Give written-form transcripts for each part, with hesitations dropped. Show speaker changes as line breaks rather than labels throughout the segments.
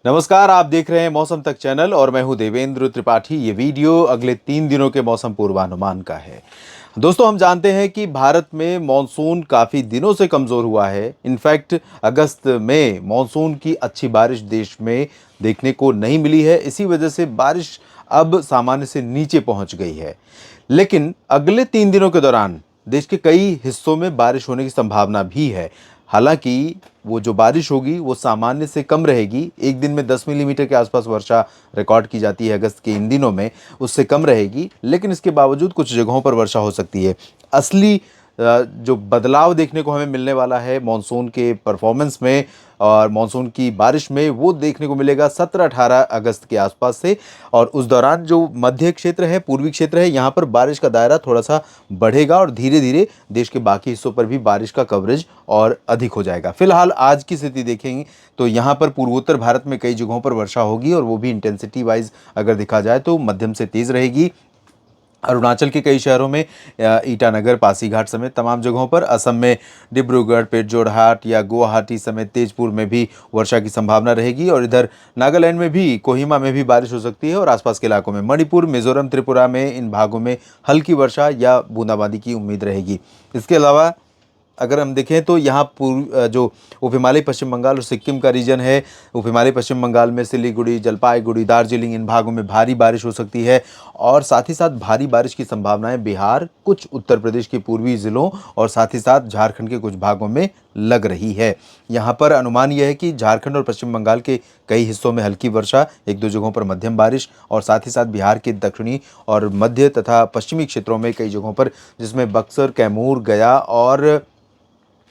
नमस्कार, आप देख रहे हैं मौसम तक चैनल और मैं हूं देवेंद्र त्रिपाठी। ये वीडियो अगले 3 दिनों के मौसम पूर्वानुमान का है। दोस्तों, हम जानते हैं कि भारत में मॉनसून काफ़ी दिनों से कमज़ोर हुआ है। इनफैक्ट अगस्त में मॉनसून की अच्छी बारिश देश में देखने को नहीं मिली है। इसी वजह से बारिश अब सामान्य से नीचे पहुंच गई है। लेकिन अगले 3 दिनों के दौरान देश के कई हिस्सों में बारिश होने की संभावना भी है। हालांकि वो जो बारिश होगी वो सामान्य से कम रहेगी। एक दिन में 10 मिलीमीटर के आसपास वर्षा रिकॉर्ड की जाती है अगस्त के इन दिनों में, उससे कम रहेगी। लेकिन इसके बावजूद कुछ जगहों पर वर्षा हो सकती है। असली जो बदलाव देखने को हमें मिलने वाला है मॉनसून के परफॉर्मेंस में और मॉनसून की बारिश में, वो देखने को मिलेगा 17-18 अगस्त के आसपास से। और उस दौरान जो मध्य क्षेत्र है, पूर्वी क्षेत्र है, यहाँ पर बारिश का दायरा थोड़ा सा बढ़ेगा और धीरे धीरे देश के बाकी हिस्सों पर भी बारिश का कवरेज और अधिक हो जाएगा। फिलहाल आज की स्थिति देखेंगे तो यहाँ पर पूर्वोत्तर भारत में कई जगहों पर वर्षा होगी और वो भी इंटेंसिटी वाइज अगर देखा जाए तो मध्यम से तेज़ रहेगी। अरुणाचल के कई शहरों में ईटानगर, पासीघाट समेत तमाम जगहों पर, असम में डिब्रूगढ़, पेटजोरहाट या गुवाहाटी समेत तेजपुर में भी वर्षा की संभावना रहेगी। और इधर नागालैंड में भी, कोहिमा में भी बारिश हो सकती है और आसपास के इलाकों में मणिपुर, मिजोरम, त्रिपुरा में इन भागों में हल्की वर्षा या बूंदाबांदी की उम्मीद रहेगी। इसके अलावा अगर हम देखें तो यहाँ जो उप हिमालय पश्चिम बंगाल और सिक्किम का रीजन है, उप हिमालय पश्चिम बंगाल में सिलीगुड़ी, जलपाईगुड़ी, दार्जिलिंग, इन भागों में भारी बारिश हो सकती है। और साथ ही साथ भारी बारिश की संभावनाएं बिहार, कुछ उत्तर प्रदेश के पूर्वी ज़िलों और साथ ही साथ झारखंड के कुछ भागों में लग रही है। यहाँ पर अनुमान यह है कि झारखंड और पश्चिम बंगाल के कई हिस्सों में हल्की वर्षा, एक दो जगहों पर मध्यम बारिश और साथ ही साथ बिहार के दक्षिणी और मध्य तथा पश्चिमी क्षेत्रों में कई जगहों पर, जिसमें बक्सर, कैमूर, गया और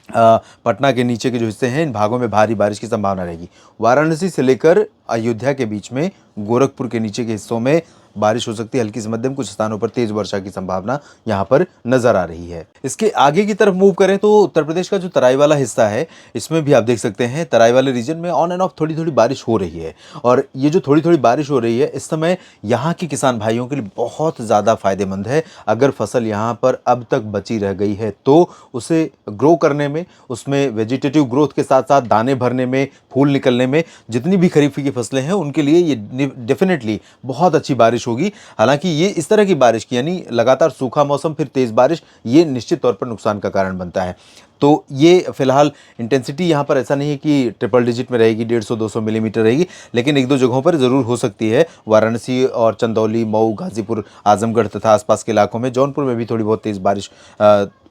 पटना के नीचे के जो हिस्से हैं, इन भागों में भारी बारिश की संभावना रहेगी। वाराणसी से लेकर अयोध्या के बीच में, गोरखपुर के नीचे के हिस्सों में बारिश हो सकती है हल्की से मध्यम, कुछ स्थानों पर तेज वर्षा की संभावना यहाँ पर नजर आ रही है। इसके आगे की तरफ मूव करें तो उत्तर प्रदेश का जो तराई वाला हिस्सा है, इसमें भी आप देख सकते हैं तराई वाले रीजन में ऑन एंड ऑफ थोड़ी थोड़ी बारिश हो रही है। और ये जो थोड़ी थोड़ी बारिश हो रही है इस समय यहाँ के किसान भाइयों के लिए बहुत ज़्यादा फायदेमंद है। अगर फसल यहाँ पर अब तक बची रह गई है तो उसे ग्रो करने में, उसमें वेजिटेटिव ग्रोथ के साथ साथ दाने भरने में, फूल निकलने में, जितनी भी खरीफ की फसलें हैं उनके लिए ये डेफिनेटली बहुत अच्छी बारिश होगी। हालांकि ये इस तरह की बारिश की, यानी लगातार सूखा मौसम फिर तेज़ बारिश, ये निश्चित तौर पर नुकसान का कारण बनता है। तो ये फिलहाल इंटेंसिटी यहाँ पर ऐसा नहीं है कि ट्रिपल डिजिट में रहेगी, 150-200 मिलीमीटर रहेगी, लेकिन एक दो जगहों पर ज़रूर हो सकती है। वाराणसी और चंदौली, मऊ, गाजीपुर, आजमगढ़ तथा आसपास के इलाकों में, जौनपुर में भी थोड़ी बहुत तेज़ बारिश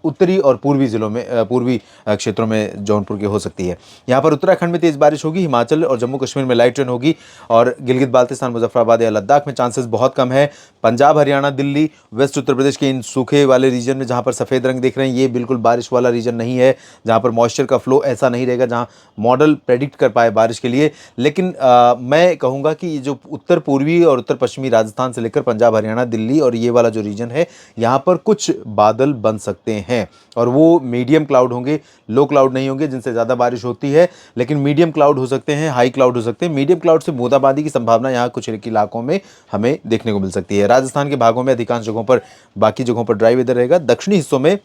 उत्तरी और पूर्वी ज़िलों में, पूर्वी क्षेत्रों में जौनपुर के हो सकती है। यहाँ पर उत्तराखंड में तेज़ बारिश होगी, हिमाचल और जम्मू कश्मीर में लाइट रेन होगी और गिलगित बाल्तिस्तान, मुजफ्फराबाद या लद्दाख में चांसेस बहुत कम है। पंजाब, हरियाणा, दिल्ली, वेस्ट उत्तर प्रदेश के इन सूखे वाले रीजन में जहाँ पर सफ़ेद रंग देख रहे हैं, ये बिल्कुल बारिश वाला रीजन नहीं है, जहाँ पर मॉइस्चर का फ्लो ऐसा नहीं रहेगा जहाँ मॉडल प्रेडिक्ट कर पाए बारिश के लिए। लेकिन मैं कहूँगा कि ये जो उत्तर पूर्वी और उत्तर पश्चिमी राजस्थान से लेकर पंजाब, हरियाणा, दिल्ली और ये वाला जो रीजन है, यहाँ पर कुछ बादल बन सकते हैं और वो मीडियम क्लाउड होंगे, लो क्लाउड नहीं होंगे जिनसे ज़्यादा बारिश होती है, लेकिन मीडियम क्लाउड हो सकते हैं, हाई क्लाउड हो सकते हैं। मीडियम क्लाउड से बूंदाबांदी की संभावना यहाँ कुछ इलाकों में हमें देखने को मिल सकती है। राजस्थान के भागों में अधिकांश जगहों पर, बाकी जगहों पर ड्राई वेदर रहेगा। दक्षिणी हिस्सों में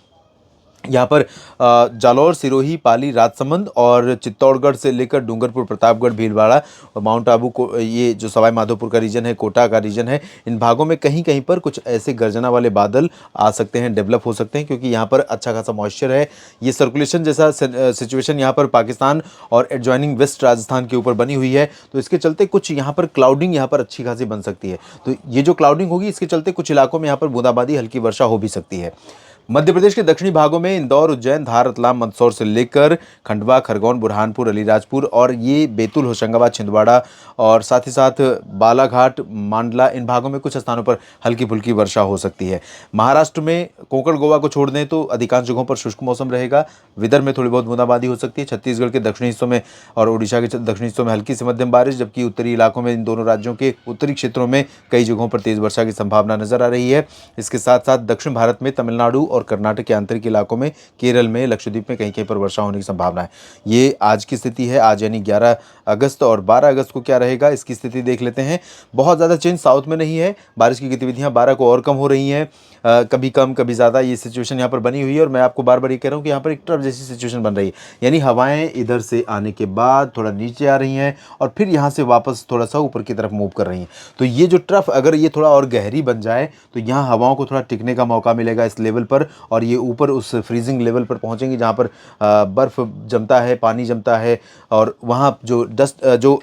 यहाँ पर जालौर, सिरोही, पाली, राजसमंद और चित्तौड़गढ़ से लेकर डूंगरपुर, प्रतापगढ़, भीलवाड़ा और माउंट आबू को, ये जो सवाई माधोपुर का रीजन है, कोटा का रीजन है, इन भागों में कहीं कहीं पर कुछ ऐसे गर्जना वाले बादल आ सकते हैं, डेवलप हो सकते हैं, क्योंकि यहाँ पर अच्छा खासा मॉइस्चर है। ये सर्कुलेशन जैसा सिचुएशन यहाँ पर पाकिस्तान और एडजॉइनिंग वेस्ट राजस्थान के ऊपर बनी हुई है, तो इसके चलते कुछ यहाँ पर क्लाउडिंग यहाँ पर अच्छी खासी बन सकती है। तो ये जो क्लाउडिंग होगी इसके चलते कुछ इलाकों में यहाँ पर बूंदाबांदी, हल्की वर्षा हो भी सकती है। मध्य प्रदेश के दक्षिणी भागों में इंदौर, उज्जैन, धार, रतलाम, मंदसौर से लेकर खंडवा, खरगोन, बुरहानपुर, अलीराजपुर और ये बैतूल, होशंगाबाद, छिंदवाड़ा और साथ ही साथ बालाघाट, मांडला, इन भागों में कुछ स्थानों पर हल्की फुल्की वर्षा हो सकती है। महाराष्ट्र में कोंकण, गोवा को छोड़ दें तो अधिकांश जगहों पर शुष्क मौसम रहेगा। विदर्भ में थोड़ी बहुत बूंदाबांदी हो सकती है। छत्तीसगढ़ के दक्षिणी हिस्सों में और उड़ीसा के दक्षिणी हिस्सों में हल्की से मध्यम बारिश, जबकि उत्तरी इलाकों में, इन दोनों राज्यों के उत्तरी क्षेत्रों में कई जगहों पर तेज वर्षा की संभावना नजर आ रही है। इसके साथ साथ दक्षिण भारत में तमिलनाडु और कर्नाटक के आंतरिक इलाकों में, केरल में, लक्षद्वीप में कहीं कहीं पर वर्षा होने की संभावना है। ये आज की स्थिति है, आज यानी 11 अगस्त। और 12 अगस्त को क्या रहेगा इसकी स्थिति देख लेते हैं। बहुत ज़्यादा चेंज साउथ में नहीं है, बारिश की गतिविधियाँ 12 को और कम हो रही हैं, कभी कम कभी ज़्यादा ये सिचुएशन यहाँ पर बनी हुई है। और मैं आपको बार बार ये कह रहा हूँ कि यहाँ पर एक ट्रफ जैसी सिचुएशन बन रही है, यानी हवाएं इधर से आने के बाद थोड़ा नीचे आ रही हैं और फिर यहाँ से वापस थोड़ा सा ऊपर की तरफ मूव कर रही हैं। तो ये जो ट्रफ अगर ये थोड़ा और गहरी बन जाए तो यहाँ हवाओं को थोड़ा टिकने का मौका मिलेगा इस लेवल पर, और ये ऊपर उस फ्रीजिंग लेवल पर पहुँचेंगी जहाँ पर बर्फ़ जमता है, पानी जमता है, और वहाँ जो डस्ट जो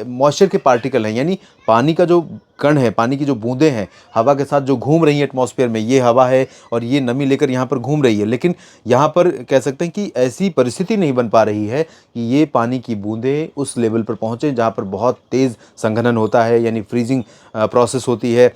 मॉइस्चर के पार्टिकल हैं, यानी पानी का जो कण है, पानी की जो बूंदें हैं हवा के साथ जो घूम रही हैं एटमॉस्फेयर में, ये हवा है और ये नमी लेकर यहाँ पर घूम रही है। लेकिन यहाँ पर कह सकते हैं कि ऐसी परिस्थिति नहीं बन पा रही है कि ये पानी की बूंदें उस लेवल पर पहुँचे जहाँ पर बहुत तेज़ संघनन होता है, यानी फ्रीजिंग प्रोसेस होती है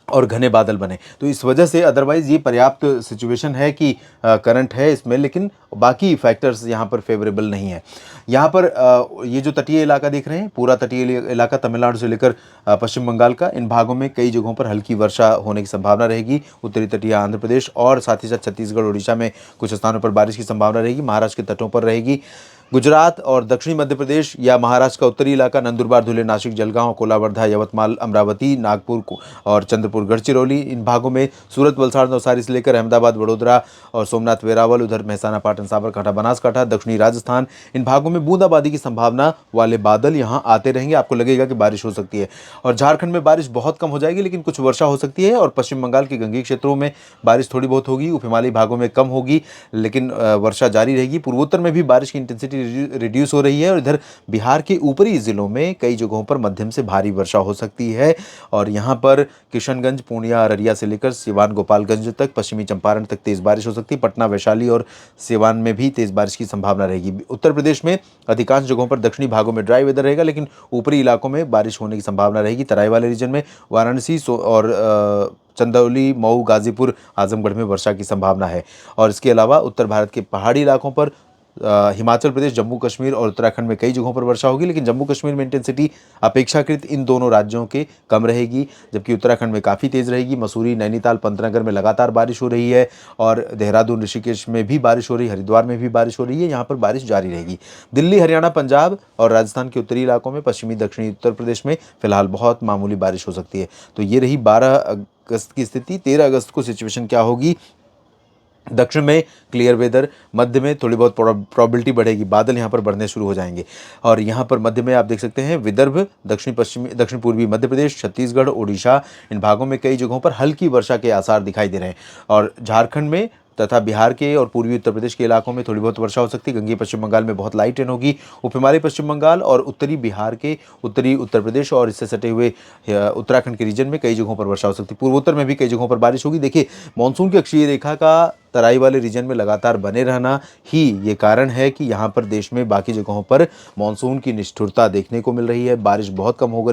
और घने बादल बने। तो इस वजह से अदरवाइज़ ये पर्याप्त सिचुएशन है कि करंट है इसमें, लेकिन बाकी फैक्टर्स यहाँ पर फेवरेबल नहीं है। यहाँ पर ये जो तटीय इलाका देख रहे हैं, पूरा तटीय इलाका तमिलनाडु से लेकर पश्चिम बंगाल का, इन भागों में कई जगहों पर हल्की वर्षा होने की संभावना रहेगी। उत्तरी तटीय आंध्र प्रदेश और साथ ही साथ छत्तीसगढ़, उड़ीसा में कुछ स्थानों पर बारिश की संभावना रहेगी। महाराष्ट्र के तटों पर रहेगी। गुजरात और दक्षिणी मध्य प्रदेश या महाराष्ट्र का उत्तरी इलाका, नंदुरबार, धुले, नासिक, जलगांव, कोलावर्धा, यवतमाल, अमरावती, नागपुर और चंद्रपुर, गढ़चिरौली, इन भागों में सूरत, वलसाड़, नवसारी से लेकर अहमदाबाद, वडोदरा और सोमनाथ, वेरावल, उधर मेहसाना, पाटन, साबरकांठा, बनासकांठा, दक्षिणी राजस्थान, इन भागों में बूंदाबांदी की संभावना वाले बादल यहाँ आते रहेंगे। आपको लगेगा कि बारिश हो सकती है। और झारखंड में बारिश बहुत कम हो जाएगी, लेकिन कुछ वर्षा हो सकती है। और पश्चिम बंगाल के गंगीय क्षेत्रों में बारिश थोड़ी बहुत होगी, उप हिमालयी भागों में कम होगी, लेकिन वर्षा जारी रहेगी। पूर्वोत्तर में भी बारिश की इंटेंसिटी रिड्यूस हो रही है, और इधर बिहार के ऊपरी जिलों में कई जगहों पर मध्यम से भारी वर्षा हो सकती है। और यहाँ पर किशनगंज, पूर्णिया, अररिया से लेकर सिवान, गोपालगंज तक, पश्चिमी चंपारण तक तेज बारिश हो सकती है। पटना, वैशाली और सिवान में भी तेज बारिश की संभावना रहेगी। उत्तर प्रदेश में अधिकांश जगहों पर दक्षिणी भागों में ड्राई वेदर रहेगा, लेकिन ऊपरी इलाकों में बारिश होने की संभावना रहेगी। तराई वाले रीजन में वाराणसी और चंदौली, मऊ, गाजीपुर, आजमगढ़ में वर्षा की संभावना है। और इसके अलावा उत्तर भारत के पहाड़ी इलाकों पर हिमाचल प्रदेश, जम्मू कश्मीर और उत्तराखंड में कई जगहों पर वर्षा होगी, लेकिन जम्मू कश्मीर में इंटेंसिटी अपेक्षाकृत इन दोनों राज्यों के कम रहेगी, जबकि उत्तराखंड में काफ़ी तेज़ रहेगी। मसूरी, नैनीताल, पंतनगर में लगातार बारिश हो रही है, और देहरादून, ऋषिकेश में भी बारिश हो रही है, हरिद्वार में भी बारिश हो रही है। यहाँ पर बारिश जारी रहेगी। दिल्ली, हरियाणा, पंजाब और राजस्थान के उत्तरी इलाकों में, पश्चिमी दक्षिणी उत्तर प्रदेश में फिलहाल बहुत मामूली बारिश हो सकती है। तो ये रही 12 अगस्त की स्थिति। 13 अगस्त को सिचुएशन क्या होगी? दक्षिण में क्लियर वेदर, मध्य में थोड़ी बहुत प्रोबेबिलिटी बढ़ेगी, बादल यहाँ पर बढ़ने शुरू हो जाएंगे। और यहाँ पर मध्य में आप देख सकते हैं विदर्भ, दक्षिण पूर्वी मध्य प्रदेश, छत्तीसगढ़, उड़ीसा, इन भागों में कई जगहों पर हल्की वर्षा के आसार दिखाई दे रहे हैं। और झारखंड में तथा बिहार के और पूर्वी उत्तर प्रदेश के इलाकों में थोड़ी बहुत वर्षा हो सकती है। गंगीय पश्चिम बंगाल में बहुत लाइट रेन होगी। उप हिमालय पश्चिम बंगाल और उत्तरी बिहार के, उत्तरी उत्तर प्रदेश और इससे सटे हुए उत्तराखंड के रीजन में कई जगहों पर वर्षा हो सकती है। पूर्वोत्तर में भी कई जगहों पर बारिश होगी। देखिए, मानसून की अक्षीय रेखा का तराई वाले रीजन में लगातार बने रहना ही ये कारण है कि यहाँ पर देश में बाकी जगहों पर मानसून की निष्ठुरता देखने को मिल रही है। बारिश बहुत कम हो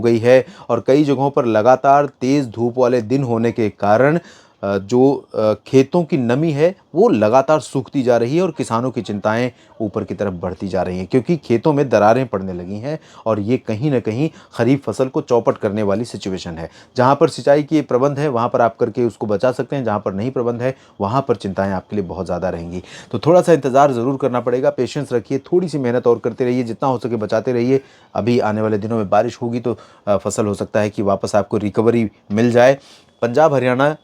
गई है, और कई जगहों पर लगातार तेज़ धूप वाले दिन होने के कारण जो खेतों की नमी है वो लगातार सूखती जा रही है, और किसानों की चिंताएं ऊपर की तरफ बढ़ती जा रही हैं, क्योंकि खेतों में दरारें पड़ने लगी हैं। और ये कहीं ना कहीं खरीफ फसल को चौपट करने वाली सिचुएशन है। जहां पर सिंचाई के प्रबंध है वहां पर आप करके उसको बचा सकते हैं, जहां पर नहीं प्रबंध है वहां पर चिंताएं आपके लिए बहुत ज़्यादा रहेंगी। तो थोड़ा सा इंतज़ार ज़रूर करना पड़ेगा, पेशेंस रखिए, थोड़ी सी मेहनत और करते रहिए, जितना हो सके बचाते रहिए। अभी आने वाले दिनों में बारिश होगी तो फसल हो सकता है कि वापस आपको रिकवरी मिल जाए। पंजाब हरियाणा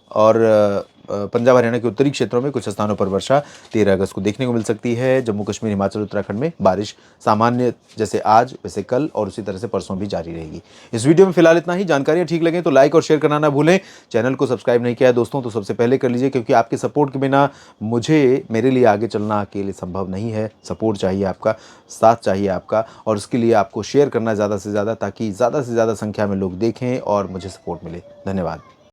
के उत्तरी क्षेत्रों में कुछ स्थानों पर वर्षा 13 अगस्त को देखने को मिल सकती है। जम्मू कश्मीर, हिमाचल, उत्तराखंड में बारिश सामान्य जैसे आज वैसे कल और उसी तरह से परसों भी जारी रहेगी। इस वीडियो में फिलहाल इतना ही। जानकारियां ठीक लगे तो लाइक और शेयर करना ना भूलें। चैनल को सब्सक्राइब नहीं किया है दोस्तों तो सबसे पहले कर लीजिए, क्योंकि आपके सपोर्ट के बिना मेरे लिए आगे चलना अकेले संभव नहीं है। सपोर्ट चाहिए आपका, साथ चाहिए आपका, और उसके लिए आपको शेयर करना ज़्यादा से ज़्यादा, ताकि ज़्यादा से ज़्यादा संख्या में लोग देखें और मुझे सपोर्ट मिले। धन्यवाद।